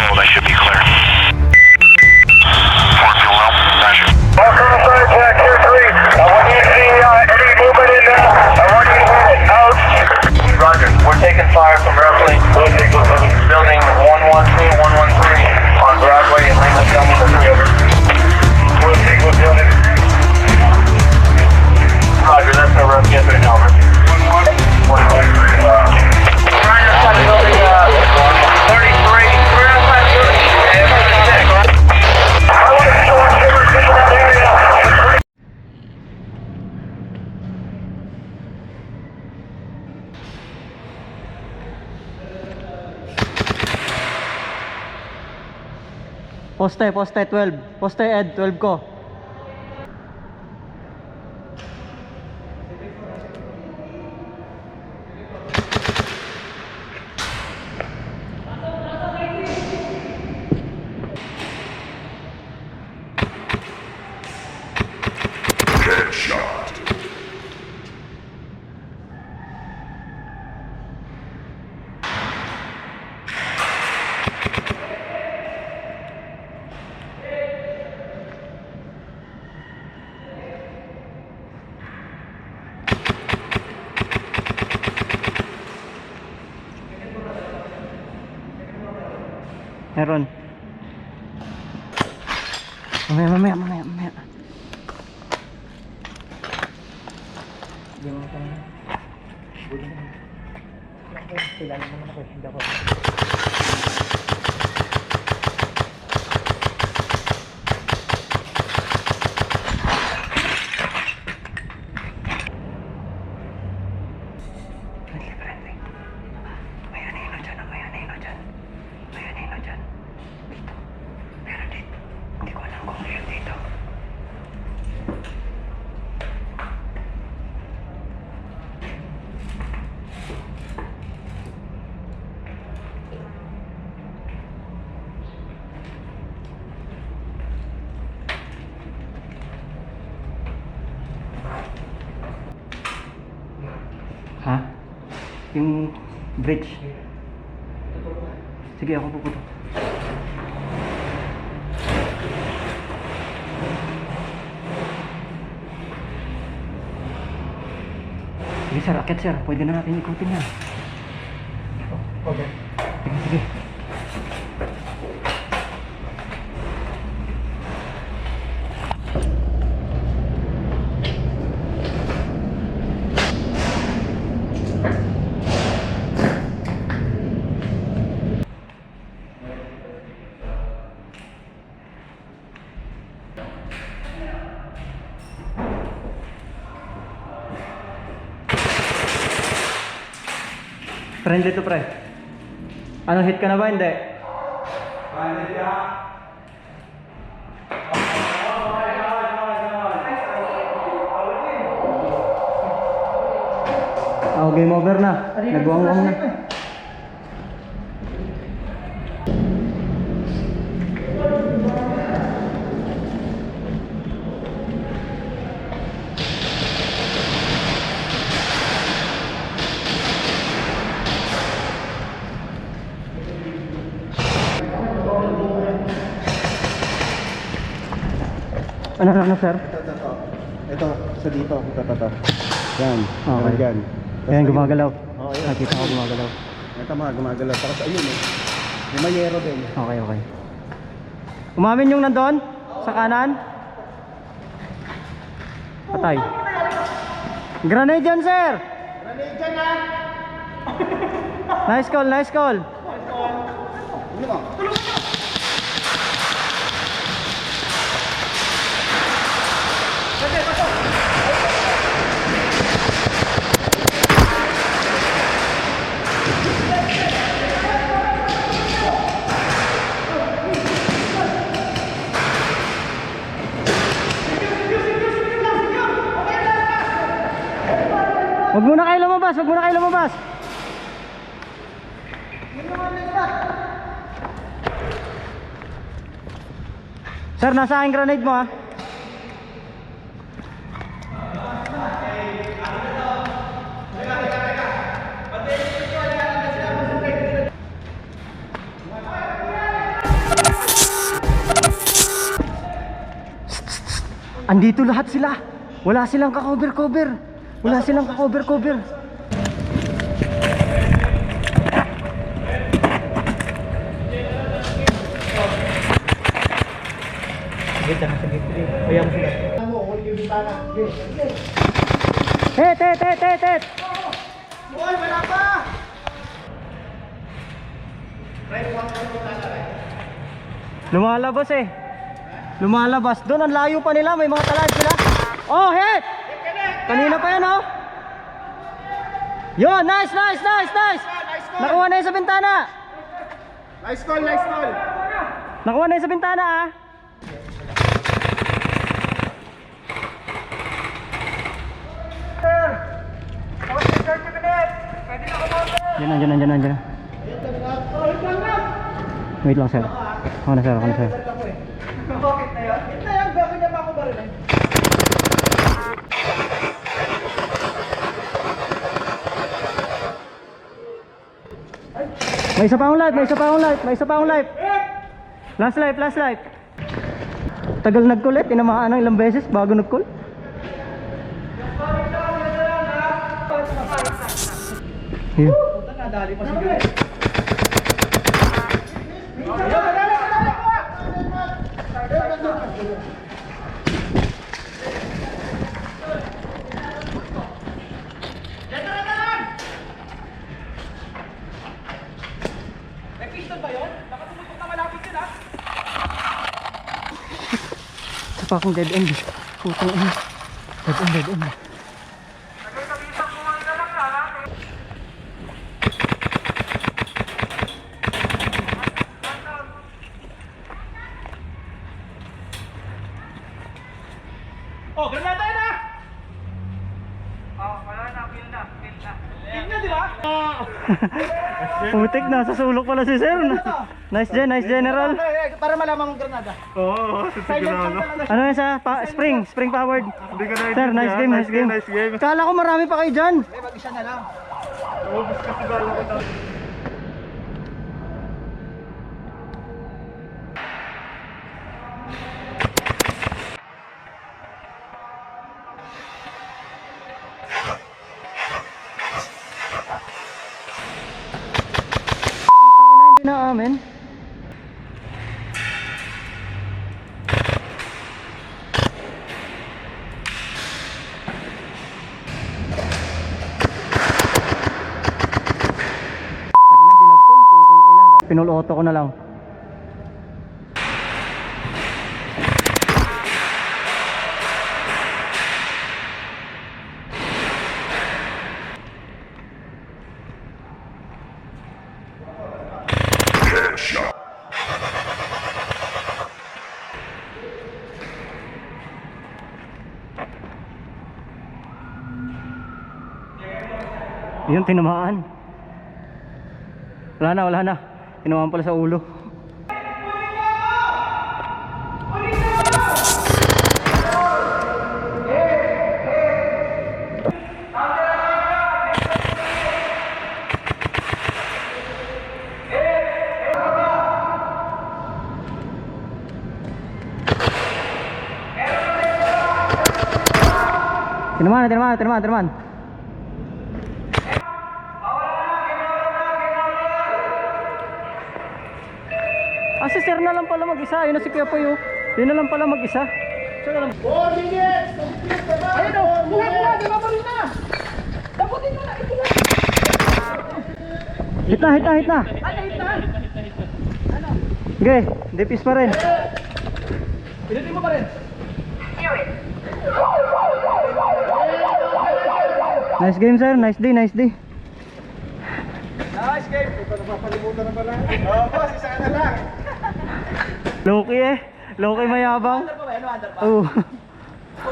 hold. I should be clear. Fort fuel well. Roger. Welcome to Jack Tier 3. I want you to see any movement in there. I want you to head out. Roger. We're taking fire from roughly building 112, 113 on Broadway and Lincoln County. We'll take what building. Roger, that's a rough get right now. 113. Right outside the building 33. We're outside the building. I want to show up everything in that area. Poste 12. Poste Ed 12 ko. Headshot. Meron. Mamaya. Ha? Yung bridge. Sige, ako puputok. Sige sir, akit sir. Pwede na natin ikutin yan. Okay. Sige. Friendly to pre. Ano, hit ka na ba? Hindi. Oh, game over na. Nagwang-wang na. Ano sir? Ito, sa dito. Ito. Yan. Okay. Yan. Ayan, gumagalaw. Oo, yan. Nakita ko gumagalaw. Ito mga gumagalaw. Tapos ayun eh. May mayero din. Okay. Umamin yung nandun? Sa kanan? Patay. Grenade yan, sir! Grenade dyan ha! Nice call. Ano ba? Huwag muna kayo lumabas. Sir, nasa aking grenade mo ha. Andito lahat sila. Wala silang ka-cover-cover. Wala silang ka-cover-cover. Het! Lumalabas eh. Lumalabas. Doon ang layo pa nila. May mga talaan sila. Oh, hit! Kanina pa yan, oh. Yun, nice. Nakuha na yun sa bintana. Nice call. Nakuha na yun sa bintana, ah. Diyan. Wait lang, sir. Ako na, sir. May isa pa akong life. Last life. Tagal nag-call eh. Tinamaan ng ilang beses bago nag-call. Yun. Isa pa akong dead end. Putang ina. Dead end. Oh, granada na! Oh, wala na, kill na. Kill na, di ba? Putik na, sa sulok pala si sir. Nice general. Para malaman mong granada. Oo, sigurado. Ano yan sa spring powered? Hindi ka Sir, nice game. Kala ko marami pa kayo dyan. Mag-isa na lang. Ubus kasi bala ko tayo. Hindi na amin. Pinul-auto ko na lang. Headshot. Yun, tinamaan. Wala na. Tinamaan pala sa ulo. Tinamaan. Si sir na lang pala mag-isa. Yun na si Kuya Puyo. Yun na lang pala mag-isa. Ayun o, buhat na, di ba pa rin na? Daputin mo na, ito na. Hit na. Hit na. Okay, dipis pa rin. Pinutin mo pa rin. Nice game, sir. Nice day. Nice game. Ito napapalimutan na pala. Oo, boss, isa ka na lang. Loki eh. Loki mayabang. Under pa ba? Ano under pa? Oo.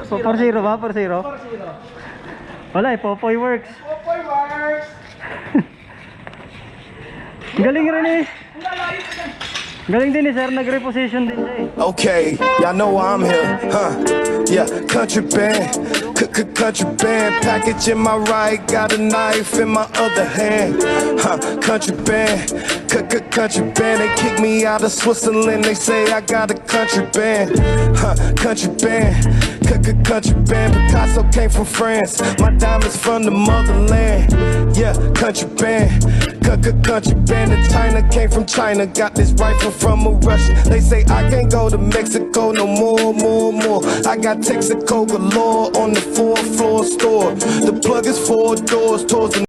4-0 ba? 4-0? 4-0. Wala eh, Popoy works. Popoy works. Galing rin eh. Galing din eh, sir. Nag-reposition din siya eh. Okay, y'all know why I'm here, huh? Yeah, country band, Contraband package in my right, got a knife in my other hand. Contraband, contraband. They kick me out of Switzerland. They say I got a contraband. Contraband, contraband. Picasso came from France. My diamonds from the motherland. Yeah, contraband, contraband. And China came from China. Got this rifle from a Russian. They say I can't go to Mexico no more. I got Texaco galore on the 4th floor store. The plug is 4 doors towards the